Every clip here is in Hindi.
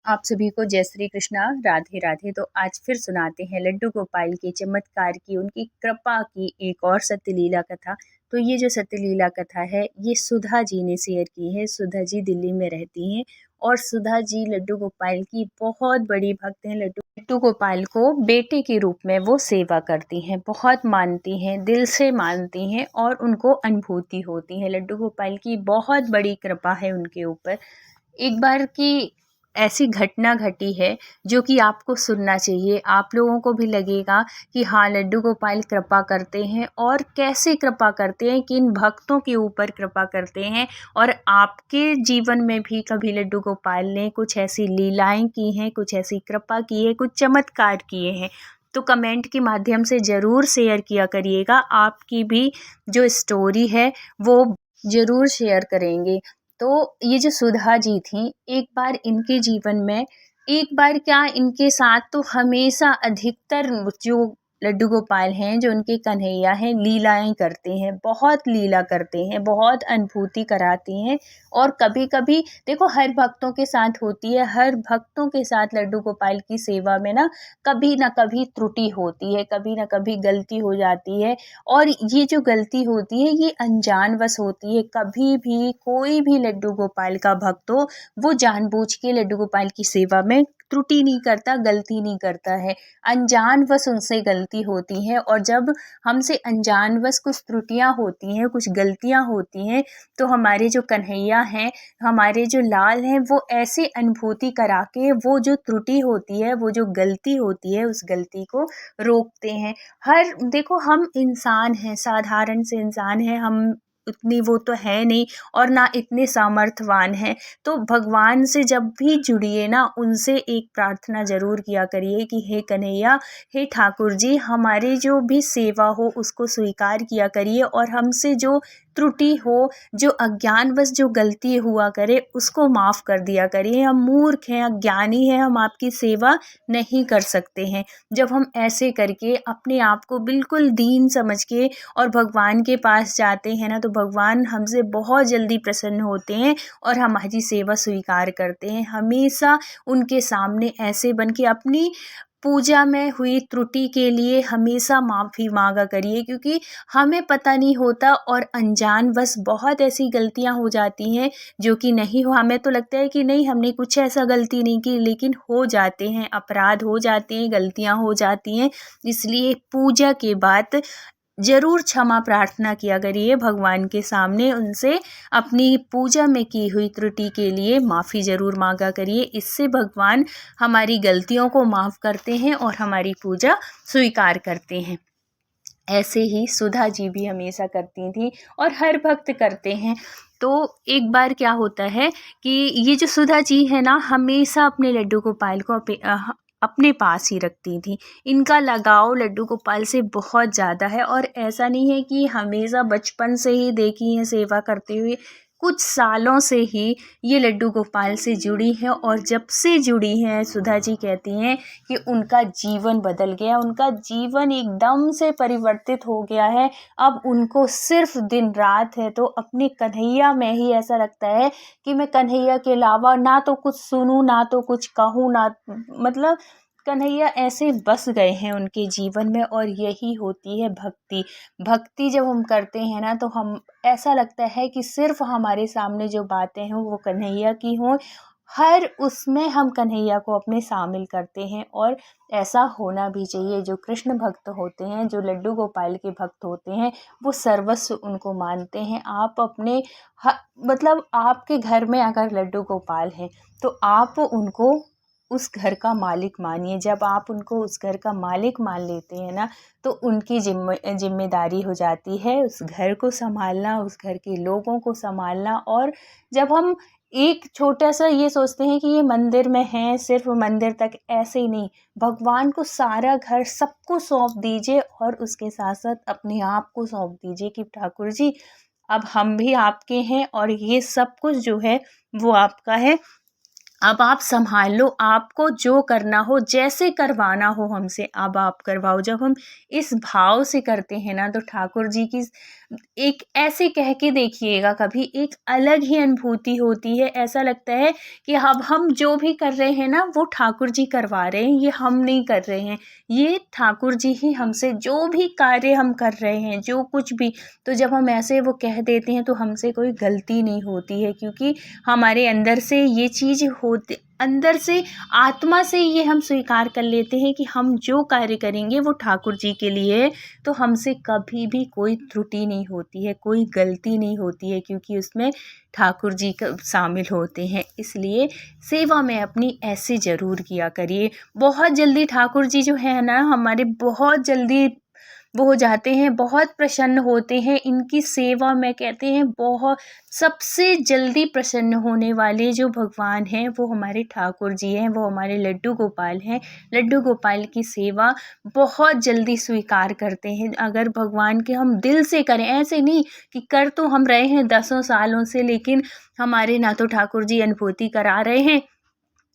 आप सभी को जय श्री कृष्णा, राधे राधे। तो आज फिर सुनाते हैं लड्डू गोपाल के चमत्कार की, उनकी कृपा की एक और सत्य लीला कथा। तो ये जो सत्य लीला कथा है ये सुधा जी ने शेयर की है। सुधा जी दिल्ली में रहती हैं और सुधा जी लड्डू गोपाल की बहुत बड़ी भक्त हैं। लड्डू गोपाल को बेटे के रूप में वो सेवा करती हैं, बहुत मानती हैं, दिल से मानती हैं और उनको अनुभूति होती है। लड्डू गोपाल की बहुत बड़ी कृपा है उनके ऊपर। एक बार की ऐसी घटना घटी है जो कि आपको सुनना चाहिए। आप लोगों को भी लगेगा कि हाँ, लड्डू गोपाल कृपा करते हैं और कैसे कृपा करते हैं, किन भक्तों के ऊपर कृपा करते हैं। और आपके जीवन में भी कभी लड्डू गोपाल ने कुछ ऐसी लीलाएं की हैं, कुछ ऐसी कृपा की है, कुछ चमत्कार किए हैं, तो कमेंट के माध्यम से ज़रूर शेयर किया करिएगा। आपकी भी जो स्टोरी है वो ज़रूर शेयर करेंगे। तो ये जो सुधा जी थी, एक बार इनके जीवन में, एक बार क्या इनके साथ तो हमेशा अधिकतर जो लड्डू गोपाल हैं, जो उनके कन्हैया हैं, लीलाएं करते हैं, बहुत लीला करते हैं, बहुत अनुभूति कराती हैं। और कभी कभी देखो हर भक्तों के साथ होती है, हर भक्तों के साथ लड्डू गोपाल की सेवा में ना कभी त्रुटि होती है, कभी ना कभी गलती हो जाती है। और ये जो गलती होती है ये अनजानवश होती है। कभी भी कोई भी लड्डू गोपाल का भक्त हो, वो जानबूझ के लड्डू गोपाल की सेवा में त्रुटि नहीं करता, गलती नहीं करता है। अनजानवश उनसे गलती होती है। और जब हमसे अनजानवश कुछ त्रुटियां होती हैं, कुछ गलतियां होती हैं, तो हमारे जो कन्हैया हैं, हमारे जो लाल हैं, वो ऐसे अनुभूति करा के वो जो त्रुटि होती है, वो जो गलती होती है, उस गलती को रोकते हैं। हर देखो हम इंसान हैं, साधारण से इंसान हैं, हम उतनी वो तो है नहीं और ना इतने सामर्थ्यवान हैं। तो भगवान से जब भी जुड़िए ना, उनसे एक प्रार्थना ज़रूर किया करिए कि हे कन्हैया, हे ठाकुर जी, हमारी जो भी सेवा हो उसको स्वीकार किया करिए और हमसे जो त्रुटि हो, जो अज्ञानवश जो गलती हुआ करे, उसको माफ़ कर दिया करिए। हम मूर्ख हैं, अज्ञानी हैं, हम आपकी सेवा नहीं कर सकते हैं। जब हम ऐसे करके अपने आप को बिल्कुल दीन समझ के और भगवान के पास जाते हैं ना, तो भगवान हमसे बहुत जल्दी प्रसन्न होते हैं और हमारी सेवा स्वीकार करते हैं। हमेशा उनके सामने ऐसे बन के अपनी पूजा में हुई त्रुटि के लिए हमेशा माफ़ी मांगा करिए, क्योंकि हमें पता नहीं होता और अनजानवश बहुत ऐसी गलतियां हो जाती हैं जो कि नहीं हो। हमें तो लगता है कि नहीं, हमने कुछ ऐसा गलती नहीं की, लेकिन हो जाते हैं, अपराध हो जाते हैं, गलतियां हो जाती हैं। इसलिए पूजा के बाद ज़रूर क्षमा प्रार्थना किया करिए भगवान के सामने, उनसे अपनी पूजा में की हुई त्रुटि के लिए माफ़ी ज़रूर मांगा करिए। इससे भगवान हमारी गलतियों को माफ़ करते हैं और हमारी पूजा स्वीकार करते हैं। ऐसे ही सुधा जी भी हमेशा करती थी और हर भक्त करते हैं। तो एक बार क्या होता है कि ये जो सुधा जी है ना, हमेशा अपने लड्डू गोपाल को अपने पास ही रखती थी। इनका लगाव लड्डू गोपाल से बहुत ज़्यादा है और ऐसा नहीं है कि हमेशा बचपन से ही देखी हैं सेवा करते हुए। कुछ सालों से ही ये लड्डू गोपाल से जुड़ी हैं और जब से जुड़ी हैं, सुधा जी कहती हैं कि उनका जीवन बदल गया, उनका जीवन एकदम से परिवर्तित हो गया है। अब उनको सिर्फ दिन रात है तो अपने कन्हैया में ही ऐसा लगता है कि मैं कन्हैया के अलावा ना तो कुछ सुनूं, ना तो कुछ कहूं, ना मतलब कन्हैया ऐसे बस गए हैं उनके जीवन में। और यही होती है भक्ति। भक्ति जब हम करते हैं ना, तो हम ऐसा लगता है कि सिर्फ हमारे सामने जो बातें हों वो कन्हैया की हों, हर उसमें हम कन्हैया को अपने शामिल करते हैं। और ऐसा होना भी चाहिए। जो कृष्ण भक्त होते हैं, जो लड्डू गोपाल के भक्त होते हैं, वो सर्वस्व उनको मानते हैं। आप अपने मतलब आपके घर में अगर लड्डू गोपाल हैं तो आप उनको उस घर का मालिक मानिए। जब आप उनको उस घर का मालिक मान लेते हैं ना, तो उनकी जिम्मेदारी हो जाती है उस घर को संभालना, उस घर के लोगों को संभालना। और जब हम एक छोटा सा ये सोचते हैं कि ये मंदिर में है, सिर्फ मंदिर तक, ऐसे ही नहीं, भगवान को सारा घर सबको सौंप दीजिए और उसके साथ साथ अपने आप को सौंप दीजिए कि ठाकुर जी, अब हम भी आपके हैं और ये सब कुछ जो है वो आपका है। अब आप सँभाल लो, आपको जो करना हो, जैसे करवाना हो हमसे अब आप करवाओ। जब हम इस भाव से करते हैं ना, तो ठाकुर जी की एक ऐसे कह के देखिएगा कभी, एक अलग ही अनुभूति होती है। ऐसा लगता है कि अब हम जो भी कर रहे हैं ना, वो ठाकुर जी करवा रहे हैं, ये हम नहीं कर रहे हैं। ये ठाकुर जी ही हमसे जो भी कार्य हम कर रहे हैं, जो कुछ भी, तो जब हम ऐसे वो कह देते हैं तो हमसे कोई गलती नहीं होती है, क्योंकि हमारे अंदर से ये चीज़ होती, अंदर से आत्मा से ये हम स्वीकार कर लेते हैं कि हम जो कार्य करेंगे वो ठाकुर जी के लिए है। तो हमसे कभी भी कोई त्रुटि नहीं होती है, कोई गलती नहीं होती है, क्योंकि उसमें ठाकुर जी का शामिल होते हैं। इसलिए सेवा में अपनी ऐसे ज़रूर किया करिए। बहुत जल्दी ठाकुर जी जो है ना हमारे, बहुत जल्दी वो हो जाते हैं, बहुत प्रसन्न होते हैं इनकी सेवा में। कहते हैं बहुत सबसे जल्दी प्रसन्न होने वाले जो भगवान हैं वो हमारे ठाकुर जी हैं, वो हमारे लड्डू गोपाल हैं। लड्डू गोपाल की सेवा बहुत जल्दी स्वीकार करते हैं अगर भगवान के हम दिल से करें। ऐसे नहीं कि कर तो हम रहे हैं दसों सालों से, लेकिन हमारे ना तो ठाकुर जी अनुभूति करा रहे हैं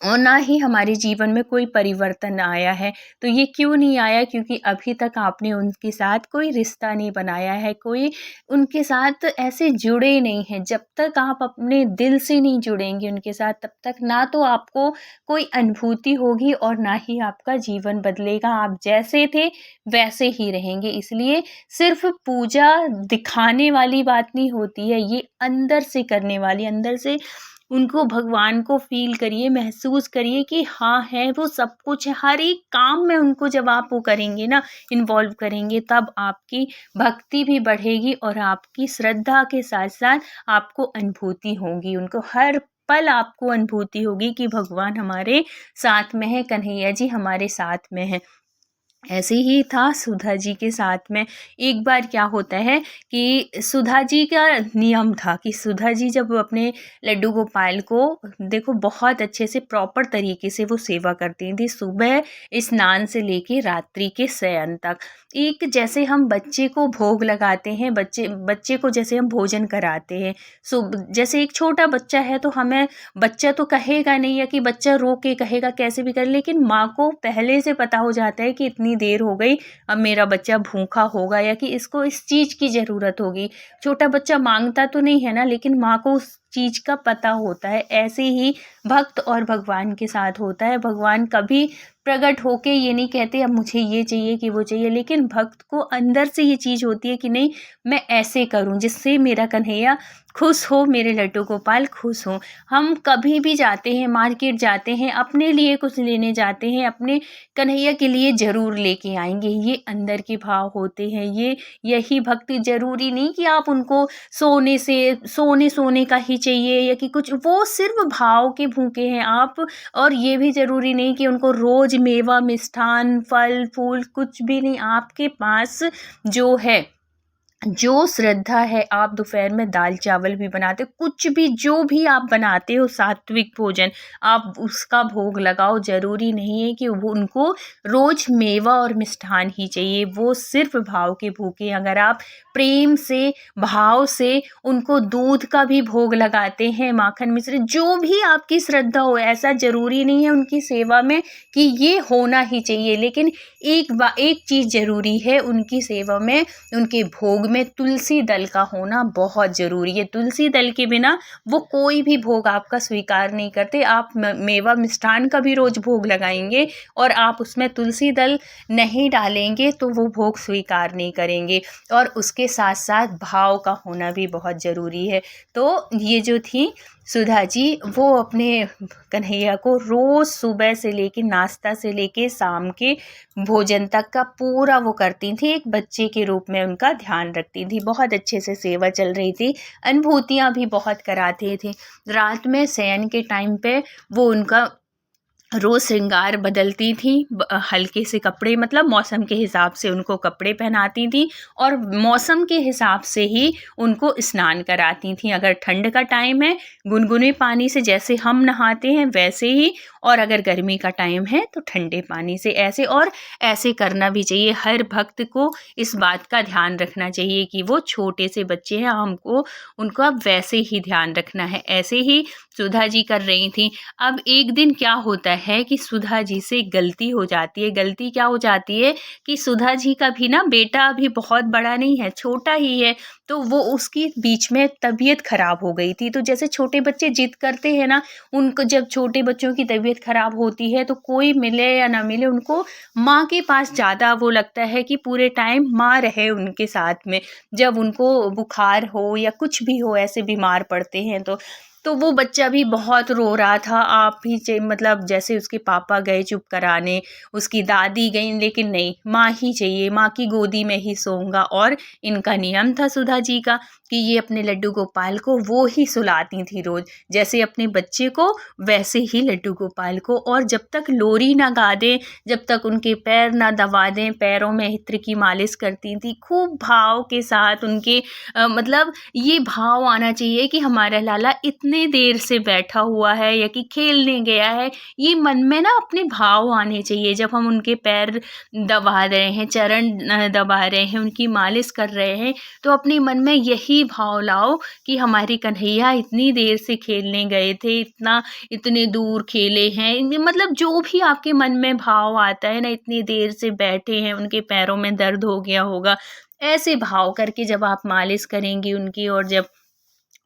और ना ही हमारे जीवन में कोई परिवर्तन आया है। तो ये क्यों नहीं आया? क्योंकि अभी तक आपने उनके साथ कोई रिश्ता नहीं बनाया है, कोई उनके साथ ऐसे जुड़े नहीं हैं। जब तक आप अपने दिल से नहीं जुड़ेंगे उनके साथ, तब तक ना तो आपको कोई अनुभूति होगी और ना ही आपका जीवन बदलेगा। आप जैसे थे वैसे ही रहेंगे। इसलिए सिर्फ पूजा दिखाने वाली बात नहीं होती है, ये अंदर से करने वाली, अंदर से उनको, भगवान को फ़ील करिए, महसूस करिए कि हाँ है, वो सब कुछ है। हर एक काम में उनको जब आप वो करेंगे ना, इन्वॉल्व करेंगे, तब आपकी भक्ति भी बढ़ेगी और आपकी श्रद्धा के साथ-साथ आपको अनुभूति होगी। उनको हर पल आपको अनुभूति होगी कि भगवान हमारे साथ में है, कन्हैया जी हमारे साथ में हैं। ऐसे ही था सुधा जी के साथ में। एक बार क्या होता है कि सुधा जी का नियम था कि सुधा जी जब अपने लड्डू गोपाल को, देखो बहुत अच्छे से प्रॉपर तरीके से वो सेवा करती थी, सुबह स्नान से लेके रात्रि के शयन तक। एक जैसे हम बच्चे को भोग लगाते हैं, बच्चे को जैसे हम भोजन कराते हैं, जैसे एक छोटा बच्चा है तो हमें, बच्चा तो कहेगा नहीं, या कि बच्चा रो के कहेगा कैसे भी कर, लेकिन माँ को पहले से पता हो जाता है कि इतनी देर हो गई, अब मेरा बच्चा भूखा होगा या कि इसको इस चीज़ की ज़रूरत होगी। छोटा बच्चा मांगता तो नहीं है ना, लेकिन माँ को उस चीज़ का पता होता है। ऐसे ही भक्त और भगवान के साथ होता है। भगवान कभी प्रकट होके ये नहीं कहते अब मुझे ये चाहिए कि वो चाहिए, लेकिन भक्त को अंदर से ये चीज़ होती है कि नहीं, मैं ऐसे करूं जिससे मेरा कन्हैया खुश हो, मेरे लड्डू गोपाल खुश हो। हम कभी भी जाते हैं, मार्केट जाते हैं, अपने लिए कुछ लेने जाते हैं, अपने कन्हैया के लिए ज़रूर लेके आएंगे। ये अंदर के भाव होते हैं। यही भक्ति, ज़रूरी नहीं कि आप उनको सोने का ही चाहिए या कि कुछ, वो सिर्फ भाव के भूखे हैं आप। और ये भी ज़रूरी नहीं कि उनको रोज़ मेवा, मिष्ठान, फल फूल कुछ भी नहीं। आपके पास जो है, जो श्रद्धा है, आप दोपहर में दाल चावल भी बनाते हो, कुछ भी जो भी आप बनाते हो सात्विक भोजन, आप उसका भोग लगाओ। ज़रूरी नहीं है कि वो उनको रोज़ मेवा और मिष्ठान ही चाहिए, वो सिर्फ भाव के भूखे। अगर आप प्रेम से, भाव से उनको दूध का भी भोग लगाते हैं, माखन मिश्री, जो भी आपकी श्रद्धा हो, ऐसा ज़रूरी नहीं है उनकी सेवा में कि ये होना ही चाहिए। लेकिन एक चीज़ ज़रूरी है उनकी सेवा में, उनके भोग में तुलसी दल का होना बहुत ज़रूरी है। तुलसी दल के बिना वो कोई भी भोग आपका स्वीकार नहीं करते। आप मेवा मिष्ठान का भी रोज़ भोग लगाएंगे और आप उसमें तुलसी दल नहीं डालेंगे तो वो भोग स्वीकार नहीं करेंगे। और उसके साथ साथ भाव का होना भी बहुत ज़रूरी है। तो ये जो थी सुधा जी, वो अपने कन्हैया को रोज़ सुबह से लेके, नाश्ता से लेके शाम के भोजन तक का पूरा वो करती थी, एक बच्चे के रूप में उनका ध्यान रखती थी। बहुत अच्छे से सेवा चल रही थी, अनुभूतियाँ भी बहुत कराते थे। रात में शयन के टाइम पे वो उनका रोज़ श्रृंगार बदलती थी, हल्के से कपड़े, मतलब मौसम के हिसाब से उनको कपड़े पहनाती थी और मौसम के हिसाब से ही उनको स्नान कराती थी। अगर ठंड का टाइम है, गुनगुने पानी से जैसे हम नहाते हैं वैसे ही, और अगर गर्मी का टाइम है तो ठंडे पानी से, ऐसे। और ऐसे करना भी चाहिए। हर भक्त को इस बात का ध्यान रखना चाहिए कि वो छोटे से बच्चे हैं, हमको उनका वैसे ही ध्यान रखना है। ऐसे ही सुधा जी कर रही थी। अब एक दिन क्या होता है कि सुधा जी से गलती हो जाती है। गलती क्या हो जाती है कि सुधा जी का भी ना बेटा अभी बहुत बड़ा नहीं है, छोटा ही है, तो वो उसकी बीच में तबीयत खराब हो गई थी। तो जैसे छोटे बच्चे जिद करते हैं ना, उनको जब छोटे बच्चों की तबीयत खराब होती है तो कोई मिले या ना मिले, उनको माँ के पास ज़्यादा वो लगता है कि पूरे टाइम माँ रहे उनके साथ में। जब उनको बुखार हो या कुछ भी हो, ऐसे बीमार पड़ते हैं तो वो बच्चा भी बहुत रो रहा था। आप ही मतलब जैसे उसके पापा गए चुप कराने, उसकी दादी गई, लेकिन नहीं, माँ ही चाहिए, माँ की गोदी में ही सोऊंगा। और इनका नियम था सुधा जी का कि ये अपने लड्डू गोपाल को वो ही सुलाती थी रोज, जैसे अपने बच्चे को वैसे ही लड्डू गोपाल को। और जब तक लोरी ना गा दें, जब तक उनके पैर ना दबा दें, पैरों में इत्र की मालिश करती थी खूब भाव के साथ उनके। मतलब ये भाव आना चाहिए कि हमारा लाला इतने देर से बैठा हुआ है या कि खेलने गया है, ये मन में ना अपने भाव आने चाहिए। जब हम उनके पैर दबा रहे हैं, चरण दबा रहे हैं, उनकी मालिश कर रहे हैं, तो अपने मन में यही भाव लाओ कि हमारे कन्हैया इतनी देर से खेलने गए थे, इतने दूर खेले हैं। मतलब जो भी आपके मन में भाव आता है ना, इतनी देर से बैठे हैं, उनके पैरों में दर्द हो गया होगा, ऐसे भाव करके जब आप मालिश करेंगी उनकी और जब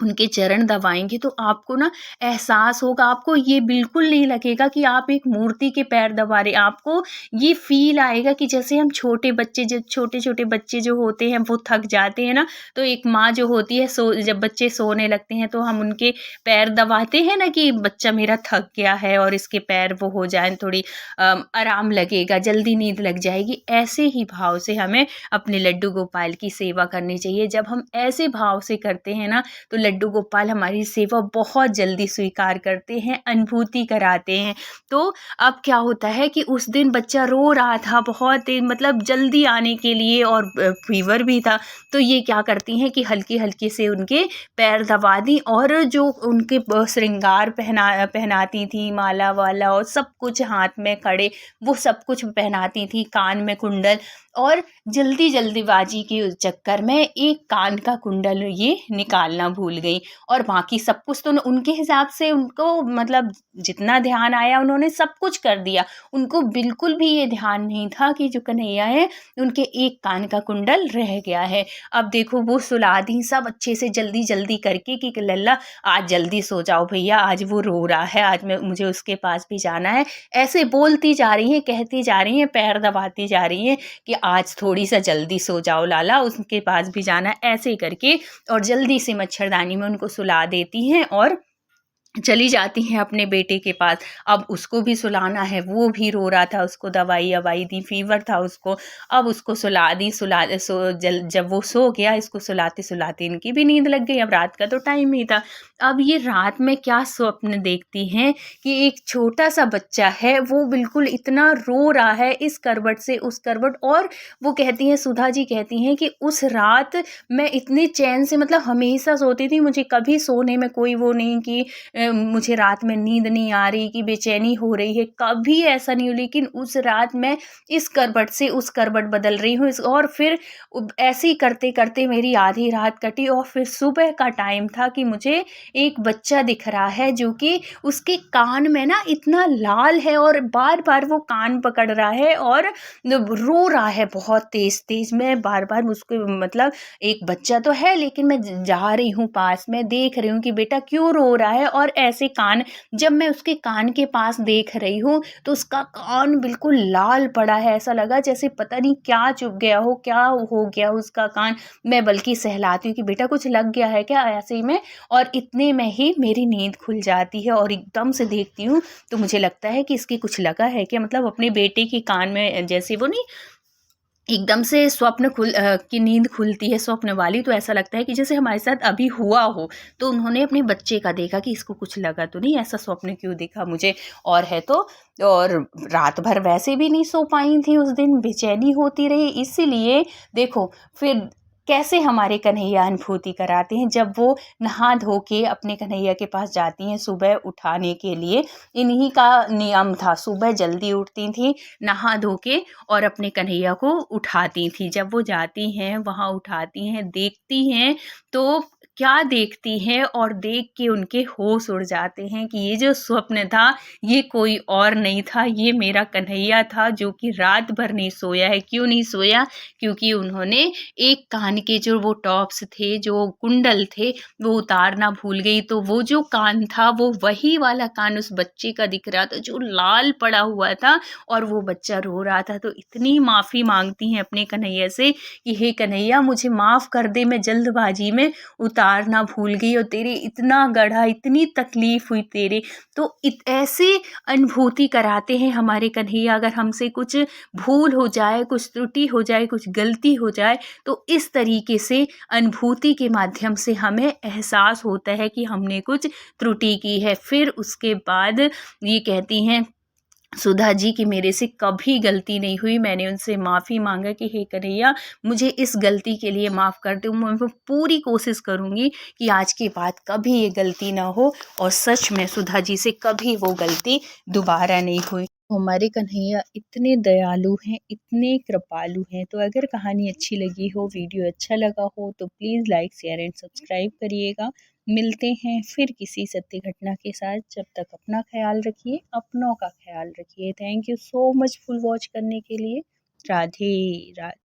उनके चरण दबाएँगे, तो आपको ना एहसास होगा, आपको ये बिल्कुल नहीं लगेगा कि आप एक मूर्ति के पैर दबा रहे हैं। आपको ये फ़ील आएगा कि जैसे हम छोटे बच्चे, जब छोटे-छोटे बच्चे जो होते हैं वो थक जाते हैं ना, तो एक माँ जो होती है, जब बच्चे सोने लगते हैं तो हम उनके पैर दबाते हैं ना कि बच्चा मेरा थक गया है और इसके पैर वो हो जाएँ, थोड़ी आराम लगेगा, जल्दी नींद लग जाएगी। ऐसे ही भाव से हमें अपने लड्डू गोपाल की सेवा करनी चाहिए। जब हम ऐसे भाव से करते हैं ना, तो लड्डू गोपाल हमारी सेवा बहुत जल्दी स्वीकार करते हैं, अनुभूति कराते हैं। तो अब क्या होता है कि उस दिन बच्चा रो रहा था बहुत मतलब जल्दी आने के लिए, और फीवर भी था। तो ये क्या करती हैं कि हल्की-हल्की से उनके पैर दबा दी, और जो उनके श्रृंगार पहनाती थी, माला-वाला और सब कुछ हाथ में कड़े, वो सब कुछ पहनाती थी, कान में कुंडल। और जल्दीबाजी के चक्कर में एक कान का कुंडल ये निकालना भूल गई, और बाकी सब कुछ तो उनके हिसाब से उनको मतलब जितना ध्यान आया उन्होंने सब कुछ कर दिया। उनको बिल्कुल भी ये ध्यान नहीं था कि जो कन्हैया है उनके एक कान का कुंडल रह गया है। अब देखो वो सुला दी सब अच्छे से जल्दी करके कि लल्ला आज जल्दी सो जाओ भैया, आज वो रो रहा है, आज मुझे उसके पास भी जाना है। ऐसे बोलती जा रही हैं, कहती जा रही हैं, पैर दबाती जा रही हैं कि आज थोड़ी सा जल्दी सो जाओ लाला, उसके पास भी जाना है, ऐसे करके। और जल्दी से मच्छरदानी में उनको सुला देती हैं और चली जाती हैं अपने बेटे के पास। अब उसको भी सुलाना है, वो भी रो रहा था, उसको दवाई-अवाई दी, फ़ीवर था उसको। अब उसको सुला दी, जब वो सो गया, इसको सुलाते-सुलाते इनकी भी नींद लग गई। अब रात का तो टाइम ही था। अब ये रात में क्या स्वप्न देखती हैं कि एक छोटा-सा बच्चा है, वो बिल्कुल इतना रो रहा है, इस करवट से उस करवट। और वो कहती हैं, सुधा जी कहती हैं कि उस रात मैं इतने चैन से, मतलब हमेशा सोती थी, मुझे कभी सोने में कोई वो नहीं कि मुझे रात में नींद नहीं आ रही, कि बेचैनी हो रही है, कभी ऐसा नहीं हुआ। लेकिन उस रात मैं इस करवट से उस करवट बदल रही हूँ, और फिर ऐसे ही करते-करते मेरी आधी रात कटी, और फिर सुबह का टाइम था कि मुझे एक बच्चा दिख रहा है जो कि उसके कान में ना इतना लाल है, और बार-बार वो कान पकड़ रहा है और रो रहा है बहुत तेज़-तेज़। मैं बार-बार उसको, मतलब एक बच्चा तो है, लेकिन मैं जा रही हूँ पास में, देख रही हूँ कि बेटा क्यों रो रहा है। और ऐसे कान, जब मैं उसके कान के पास देख रही हूँ तो उसका कान बिल्कुल लाल पड़ा है, ऐसा लगा जैसे पता नहीं क्या चुभ गया हो, क्या हो गया उसका कान। मैं बल्कि सहलाती हूँ कि बेटा कुछ लग गया है क्या, ऐसे ही में। और इतने में ही मेरी नींद खुल जाती है, और एकदम से देखती हूँ तो मुझे लगता है कि इसके कुछ लगा है क्या, मतलब अपने बेटे के कान में जैसे वो नहीं, एकदम से की नींद खुलती है स्वप्न वाली, तो ऐसा लगता है कि जैसे हमारे साथ अभी हुआ हो। तो उन्होंने अपने बच्चे का देखा कि इसको कुछ लगा तो नहीं, ऐसा स्वप्न क्यों दिखा मुझे। और है तो, और रात भर वैसे भी नहीं सो पाई थी उस दिन, बेचैनी होती रही। इसीलिए देखो फिर कैसे हमारे कन्हैया अनुभूति कराते हैं, जब वो नहा धो के अपने कन्हैया के पास जाती हैं सुबह उठाने के लिए। इन्हीं का नियम था, सुबह जल्दी उठती थी, नहा धो के और अपने कन्हैया को उठाती थी। जब वो जाती हैं, वहाँ उठाती हैं, देखती हैं, तो क्या देखती हैं और देख के उनके होश उड़ जाते हैं कि ये जो स्वप्न था ये कोई और नहीं था, ये मेरा कन्हैया था जो कि रात भर नहीं सोया है। क्यों नहीं सोया? क्योंकि उन्होंने एक कान के जो वो टॉप्स थे, जो कुंडल थे, वो उतारना भूल गई। तो वो जो कान था वो वही वाला कान उस बच्चे का दिख रहा था जो लाल पड़ा हुआ था और वो बच्चा रो रहा था। तो इतनी माफ़ी माँगती हैं अपने कन्हैया से कि हे कन्हैया मुझे माफ़ कर दे, मैं जल्दबाजी में उतारना भूल गई और तेरे इतना गढ़ा, इतनी तकलीफ़ हुई तेरे। तो ऐसी अनुभूति कराते हैं हमारे कन्हैया। अगर हमसे कुछ भूल हो जाए, कुछ त्रुटि हो जाए, कुछ गलती हो जाए, तो इस तरीके से अनुभूति के माध्यम से हमें एहसास होता है कि हमने कुछ त्रुटि की है। फिर उसके बाद ये कहती हैं सुधा जी कि मेरे से कभी गलती नहीं हुई। मैंने उनसे माफ़ी माँगा कि हे कन्हैया मुझे इस गलती के लिए माफ़ कर दो। मैं पूरी कोशिश करूँगी कि आज के बाद कभी ये गलती ना हो और सच में सुधा जी से कभी वो गलती दोबारा नहीं हुई। हमारे कन्हैया इतने दयालु हैं, इतने कृपालु हैं। तो अगर कहानी अच्छी लगी हो, वीडियो अच्छा लगा हो तो please like, share and subscribe करिएगा। मिलते हैं फिर किसी सत्य घटना के साथ। जब तक अपना ख्याल रखिए, अपनों का ख्याल रखिए। Thank you so much full watch करने के लिए। राधे राधे।